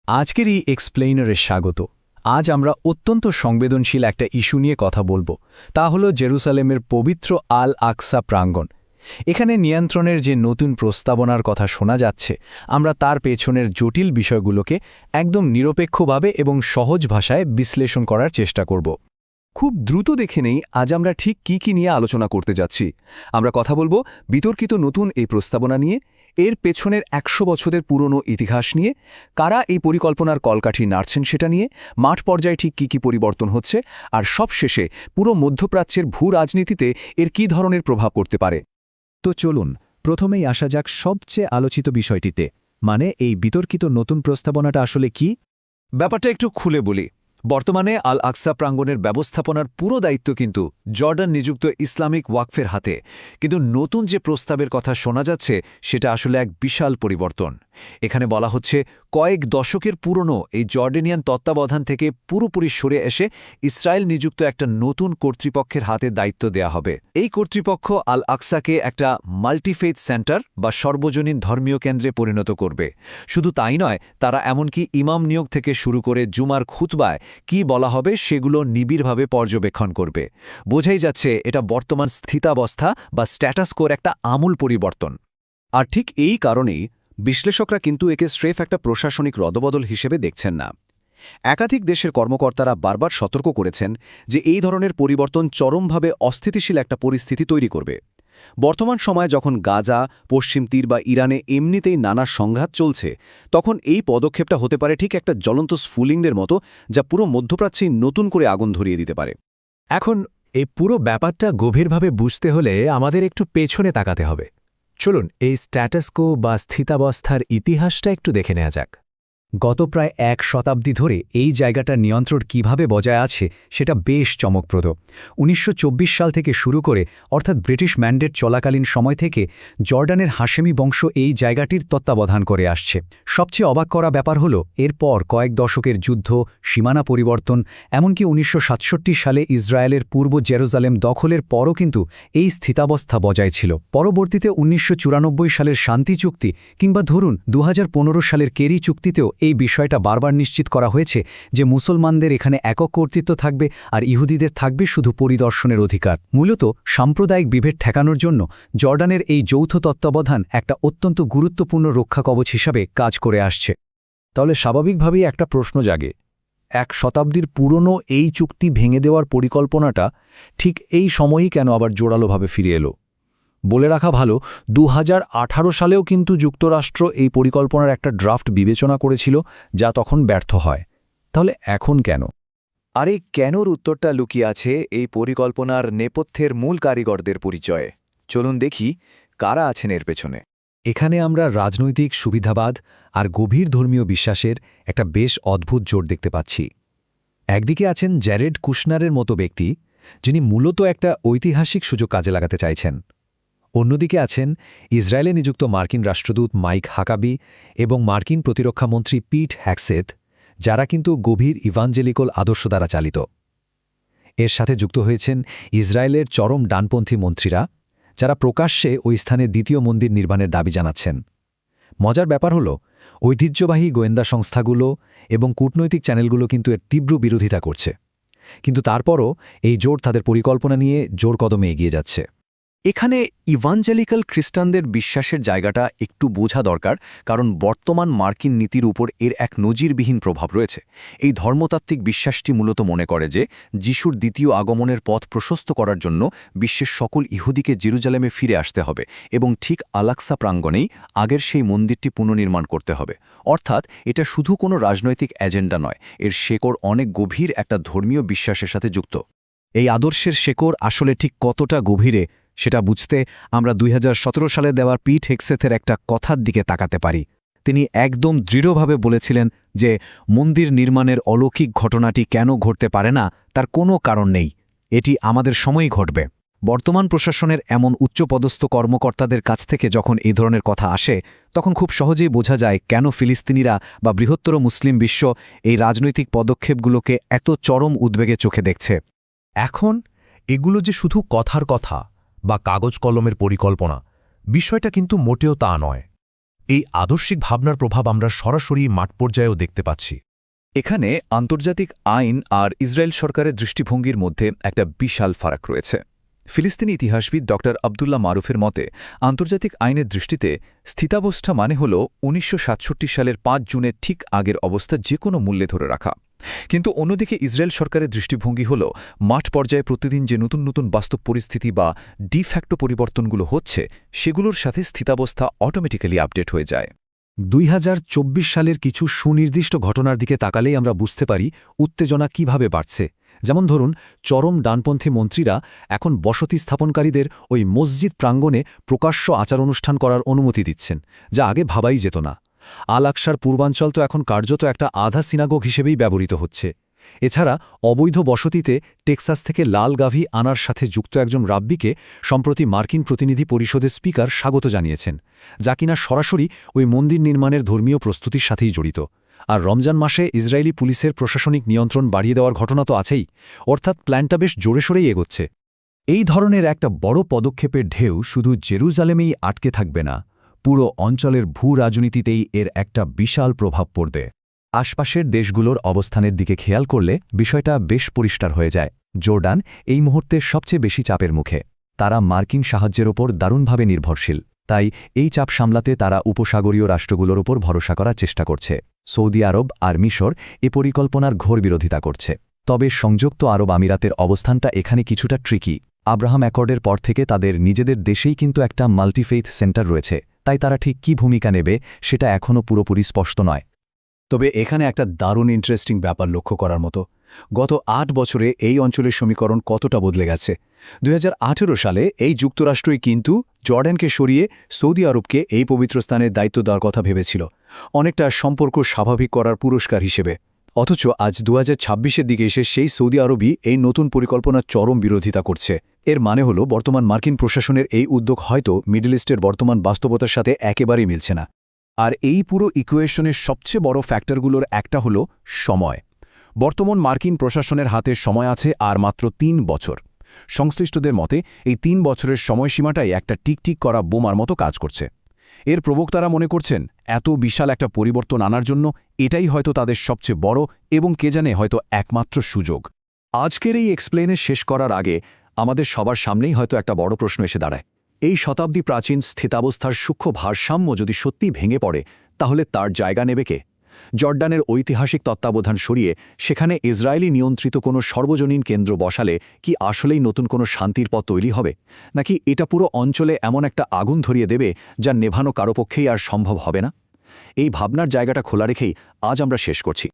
আজকের এই এক্সপ্লেইনারে স্বাগত। আজ আমরা অত্যন্ত সংবেদনশীল একটা ইস্যু নিয়ে কথা বলবো, তা হলো জেরুসালেমের পবিত্র আল আকসা প্রাঙ্গণ। এখানে নিয়ন্ত্রণের যে নতুন প্রস্তাবনার কথা শোনা যাচ্ছে, আমরা তার পেছনের জটিল বিষয়গুলোকে একদম নিরপেক্ষভাবে এবং সহজ ভাষায় বিশ্লেষণ করার চেষ্টা করব। খুব দ্রুত দেখে নেই আজ আমরা ঠিক কি নিয়ে আলোচনা করতে যাচ্ছি। আমরা কথা বলবো বিতর্কিত নতুন এই প্রস্তাবনা নিয়ে, এর পেছনের ১০০ বছরের পুরনো ইতিহাস নিয়ে, কারা এই পরিকল্পনার কলকাঠি নাড়ছেন সেটা নিয়ে, মাঠ পর্যায়ে ঠিক কি পরিবর্তন হচ্ছে, আর সবশেষে পুরো মধ্যপ্রাচ্যের ভূ রাজনীতিতে এর কী ধরনের প্রভাব পড়তে পারে। তো চলুন প্রথমেই আসা যাক সবচেয়ে আলোচিত বিষয়টিতে, মানে এই বিতর্কিত নতুন প্রস্তাবনাটা আসলে কি। ব্যাপারটা একটু খুলে বলি। বর্তমানে আল আকসা প্রাঙ্গণের ব্যবস্থাপনার পুরো দায়িত্ব কিন্তু জর্ডান নিযুক্ত ইসলামিক ওয়াকফের হাতে, কিন্তু নতুন যে প্রস্তাবের কথা শোনা যাচ্ছে সেটা আসলে এক বিশাল পরিবর্তন। এখানে বলা হচ্ছে কয়েক দশকের পুরনো এই জর্ডেনিয়ান তত্ত্বাবধান থেকে পুরোপুরি সরে এসে ইসরায়েল নিযুক্ত একটা নতুন কর্তৃপক্ষের হাতে দায়িত্ব দেয়া হবে। এই কর্তৃপক্ষ আল আকসাকে একটা মাল্টিফেথ সেন্টার বা সর্বজনীন ধর্মীয় কেন্দ্রে পরিণত করবে। শুধু তাই নয়, তারা এমনকি ইমাম নিয়োগ থেকে শুরু করে জুমার খুতবায় কি বলা হবে সেগুলো নিবিড়ভাবে পর্যবেক্ষণ করবে। বোঝাই যাচ্ছে এটা বর্তমান স্থিতাবস্থা বা স্ট্যাটাস কোর একটা আমূল পরিবর্তন। আর ঠিক এই কারণেই বিশ্লেষকরা কিন্তু একে স্রেফ একটা প্রশাসনিক রদবদল হিসেবে দেখছেন না। একাধিক দেশের কর্মকর্তারা বারবার সতর্ক করেছেন যে এই ধরনের পরিবর্তন চরমভাবে অস্থিতিশীল একটা পরিস্থিতি তৈরি করবে। বর্তমান সময়ে যখন গাজা, পশ্চিম তীর বা ইরানে এমনিতেই নানা সংঘাত চলছে, তখন এই পদক্ষেপটা হতে পারে ঠিক একটা জ্বলন্ত স্ফুলিঙ্গের মতো, যা পুরো মধ্যপ্রাচ্যেই নতুন করে আগুন ধরিয়ে দিতে পারে। এখন এই পুরো ব্যাপারটা গভীরভাবে বুঝতে হলে আমাদের একটু পেছনে তাকাতে হবে। চলুন এই স্ট্যাটাসকো বা স্থিতাবস্থার ইতিহাসটা একটু দেখে নেওয়া যাক। গত প্রায় ১ শতাব্দী ধরে এই জায়গাটার নিয়ন্ত্রণ কিভাবে বজায় আছে সেটা বেশ চমকপ্রদ। ১৯২৪ সাল থেকে শুরু করে, অর্থাৎ ব্রিটিশ ম্যান্ডেট চলাকালীন সময় থেকে জর্ডানের হাশেমি বংশ এই জায়গাটির তত্ত্বাবধান করে আসছে। সবচেয়ে অবাক করা ব্যাপার হলো এরপর কয়েক দশকের যুদ্ধ, সীমানা পরিবর্তন, এমনকি ১৯৬৭ সালে ইসরায়েলের পূর্ব জেরুজালেম দখলের পরও কিন্তু এই স্থিতাবস্থা বজায় ছিল। পরবর্তীতে ১৯৯৪ সালের শান্তি চুক্তি কিংবা ধরুন ২০১৫ সালের কেরি চুক্তিতেও এই বিষয়টা বারবার নিশ্চিত করা হয়েছে যে মুসলমানদের এখানে একক কর্তৃত্ব থাকবে আর ইহুদিদের থাকবে শুধু পরিদর্শনের অধিকার। মূলত সাম্প্রদায়িক বিভেদ ঠেকানোর জন্য জর্ডানের এই যৌথ তত্ত্বাবধান একটা অত্যন্ত গুরুত্বপূর্ণ রক্ষাকবচ হিসাবে কাজ করে আসছে। তাহলে স্বাভাবিকভাবেই একটা প্রশ্ন জাগে, ১ শতাব্দীর পুরনো এই চুক্তি ভেঙে দেওয়ার পরিকল্পনাটা ঠিক এই সময়ই কেন আবার জোরালোভাবে ফিরে এলো? বলে রাখা ভালো, ২০১৮ সালেও কিন্তু যুক্তরাষ্ট্র এই পরিকল্পনার একটা ড্রাফট বিবেচনা করেছিল, যা তখন ব্যর্থ হয়। তাহলে এখন কেন? আর এই কেনর উত্তরটা লুকিয়ে আছে এই পরিকল্পনার নেপথ্যের মূল কারিগরদের পরিচয়ে। চলুন দেখি কারা আছেন এর পেছনে। এখানে আমরা রাজনৈতিক সুবিধাবাদ আর গভীর ধর্মীয় বিশ্বাসের একটা বেশ অদ্ভুত জোট দেখতে পাচ্ছি। একদিকে আছেন জ্যারেড কুশনারের মতো ব্যক্তি, যিনি মূলত একটা ঐতিহাসিক সুযোগ কাজে লাগাতে চাইছেন। অন্যদিকে আছেন ইসরায়েলে নিযুক্ত মার্কিন রাষ্ট্রদূত মাইক হাকাবি এবং মার্কিন প্রতিরক্ষামন্ত্রী পিট হ্যাকসেথ, যারা কিন্তু গভীর ইভাঞ্জেলিকল আদর্শ দ্বারা চালিত। এর সাথে যুক্ত হয়েছেন ইসরায়েলের চরম ডানপন্থী মন্ত্রীরা, যারা প্রকাশ্যে ওই স্থানে দ্বিতীয় মন্দির নির্মাণের দাবি জানাচ্ছেন। মজার ব্যাপার হল, ঐতিহ্যবাহী গোয়েন্দা সংস্থাগুলো এবং কূটনৈতিক চ্যানেলগুলো কিন্তু এর তীব্র বিরোধিতা করছে, কিন্তু তারপরও এই জোট তাদের পরিকল্পনা নিয়ে জোর কদমে এগিয়ে যাচ্ছে। এখানে ইভাঞ্জেলিক্যাল খ্রিস্টানদের বিশ্বাসের জায়গাটা একটু বোঝা দরকার, কারণ বর্তমান মার্কিন নীতির উপর এর এক নজিরবিহীন প্রভাব রয়েছে। এই ধর্মতাত্ত্বিক বিশ্বাসটি মূলত মনে করে যে যিশুর দ্বিতীয় আগমনের পথ প্রশস্ত করার জন্য বিশ্বের সকল ইহুদিকে জেরুজালেমে ফিরে আসতে হবে এবং ঠিক আল আকসা প্রাঙ্গণেই আগের সেই মন্দিরটি পুনর্নির্মাণ করতে হবে। অর্থাৎ এটা শুধু কোনো রাজনৈতিক এজেন্ডা নয়, এর শেকড় অনেক গভীর একটা ধর্মীয় বিশ্বাসের সাথে যুক্ত। এই আদর্শের শেকড় আসলে ঠিক কতটা গভীরে সেটা বুঝতে আমরা ২০১৭ সালে দেওয়ার পিট হেক্সেথের একটা কথার দিকে তাকাতে পারি। তিনি একদম দৃঢ়ভাবে বলেছিলেন যে মন্দির নির্মাণের অলৌকিক ঘটনাটি কেন ঘটতে পারে না তার কোনো কারণ নেই, এটি আমাদের সময়ই ঘটবে। বর্তমান প্রশাসনের এমন উচ্চপদস্থ কর্মকর্তাদের কাছ থেকে যখন এই ধরনের কথা আসে, তখন খুব সহজেই বোঝা যায় কেন ফিলিস্তিনিরা বা বৃহত্তর মুসলিম বিশ্ব এই রাজনৈতিক পদক্ষেপগুলোকে এত চরম উদ্বেগে চোখে দেখছে। এখন এগুলো যে শুধু কথার কথা বা কাগজ কলমের পরিকল্পনা, বিষয়টা কিন্তু মোটেও তা নয়। এই আদর্শিক ভাবনার প্রভাব আমরা সরাসরি মাঠ পর্যায়েও দেখতে পাচ্ছি। এখানে আন্তর্জাতিক আইন আর ইসরায়েল সরকারের দৃষ্টিভঙ্গির মধ্যে একটা বিশাল ফারাক রয়েছে। ফিলিস্তিনি ইতিহাসবিদ ড. আবদুল্লাহ মারুফের মতে আন্তর্জাতিক আইনের দৃষ্টিতে স্থিতাবস্থা মানে হল ১৯৬৭ সালের ৫ জুনের ঠিক আগের অবস্থা যে কোনো মূল্যে ধরে রাখা। কিন্তু অন্যদিকে ইসরায়েল সরকারের দৃষ্টিভঙ্গি হল মাঠ পর্যায়ে প্রতিদিন যে নতুন নতুন বাস্তব পরিস্থিতি বা ডিফ্যাক্টো পরিবর্তনগুলো হচ্ছে সেগুলোর সাথে স্থিতাবস্থা অটোমেটিক্যালি আপডেট হয়ে যায়। ২০২৪ সালের কিছু সুনির্দিষ্ট ঘটনার দিকে তাকালেই আমরা বুঝতে পারি উত্তেজনা কিভাবে বাড়ছে। যেমন ধরুন, চরম ডানপন্থী মন্ত্রীরা এখন বসতি স্থাপনকারীদের ওই মসজিদ প্রাঙ্গণে প্রকাশ্য আচার অনুষ্ঠান করার অনুমতি দিচ্ছেন, যা আগে ভাবাই যেত না। আল আকসার পূর্বাঞ্চল তো এখন কার্যত একটা আধা সিনাগোগ হিসেবেই ব্যবহৃত হচ্ছে। এছাড়া অবৈধ বসতিতে টেক্সাস থেকে লাল গাভী আনার সাথে যুক্ত একজন রাব্বিকে সম্প্রতি মার্কিন প্রতিনিধি পরিষদের স্পিকার স্বাগত জানিয়েছেন, যা কিনা সরাসরি ওই মন্দির নির্মাণের ধর্মীয় প্রস্তুতির সাথেই জড়িত। আর রমজান মাসে ইসরায়েলি পুলিশের প্রশাসনিক নিয়ন্ত্রণ বাড়িয়ে দেওয়ার ঘটনা তো আছেই, অর্থাৎ প্ল্যানটা বেশ জোরেশোরেই এগোচ্ছে। এই ধরনের একটা বড় পদক্ষেপের ঢেউ শুধু জেরুজালেমেই আটকে থাকবে না, পুরো অঞ্চলের ভূ রাজনীতিতেই এর একটা বিশাল প্রভাব পড়বে। আশপাশের দেশগুলোর অবস্থানের দিকে খেয়াল করলে বিষয়টা বেশ পরিষ্কার হয়ে যায়। জর্ডান এই মুহূর্তে সবচেয়ে বেশি চাপের মুখে। তারা মার্কিন সাহায্যের ওপর দারুণভাবে নির্ভরশীল, তাই এই চাপ সামলাতে তারা উপসাগরীয় রাষ্ট্রগুলোর ওপর ভরসা করার চেষ্টা করছে। সৌদি আরব আর মিশর এ পরিকল্পনার ঘোর বিরোধিতা করছে। তবে সংযুক্ত আরব আমিরাতের অবস্থানটা এখানে কিছুটা ট্রিকি। আব্রাহাম অ্যাকর্ডের পর থেকে তাদের নিজেদের দেশেই কিন্তু একটা মাল্টিফেইথ সেন্টার রয়েছে, তাই তারা ঠিক কী ভূমিকা নেবে সেটা এখনও পুরোপুরি স্পষ্ট নয়। তবে এখানে একটা দারুণ ইন্টারেস্টিং ব্যাপার লক্ষ্য করার মতো। গত ৮ বছরে এই অঞ্চলের সমীকরণ কতটা বদলে গেছে। ২০১৮ সালে এই যুক্তরাষ্ট্রই কিন্তু জর্ডানকে সরিয়ে সৌদি আরবকে এই পবিত্র স্থানের দায়িত্ব দেওয়ার কথা ভেবেছিল, অনেকটা সম্পর্ক স্বাভাবিক করার পুরস্কার হিসেবে। অথচ আজ ২০২৬-এর দিকে এসে সেই সৌদি আরবই এই নতুন পরিকল্পনার চরম বিরোধিতা করছে। এর মানে হলো বর্তমান মার্কিন প্রশাসনের এই উদ্যোগ হয়তো মিডল ইস্টের বর্তমান বাস্তবতার সাথে একেবারেই মিলছে না। আর এই পুরো ইকুয়েশনের সবচেয়ে বড় ফ্যাক্টরগুলোর একটা হলো সময়। বর্তমান মার্কিন প্রশাসনের হাতে সময় আছে আর মাত্র ৩ বছর। সংশ্লিষ্টদের মতে এই ৩ বছরের সময়সীমাটাই একটা টিকটিক করা বোমার মতো কাজ করছে। এর প্রবক্তারা মনে করছেন এত বিশাল একটা পরিবর্তন আনার জন্য এটাই হয়তো তাদের সবচেয়ে বড় এবং কে জানে হয়তো একমাত্র সুযোগ। আজকের এই এক্সপ্লেনে শেষ করার আগে আমাদের সবার সামনেই হয়তো একটা বড় প্রশ্ন এসে দাঁড়ায়। এই শতাব্দী প্রাচীন স্থিতাবস্থার সূক্ষ্ম ভারসাম্য যদি সত্যি ভেঙে পড়ে, তাহলে তার জায়গা নেবে কে? জর্ডানের ঐতিহাসিক তত্ত্বাবধান সরিয়ে সেখানে ইসরায়েলি নিয়ন্ত্রিত কোনো সর্বজনীন কেন্দ্র বসালে কি আসলেই নতুন কোনো শান্তির পথ তৈরি হবে, নাকি এটা পুরো অঞ্চলে এমন একটা আগুন ধরিয়ে দেবে যা নেভানো কারো পক্ষেই আর সম্ভব হবে না? এই ভাবনার জায়গাটা খোলা রেখেই আজ আমরা শেষ করছি।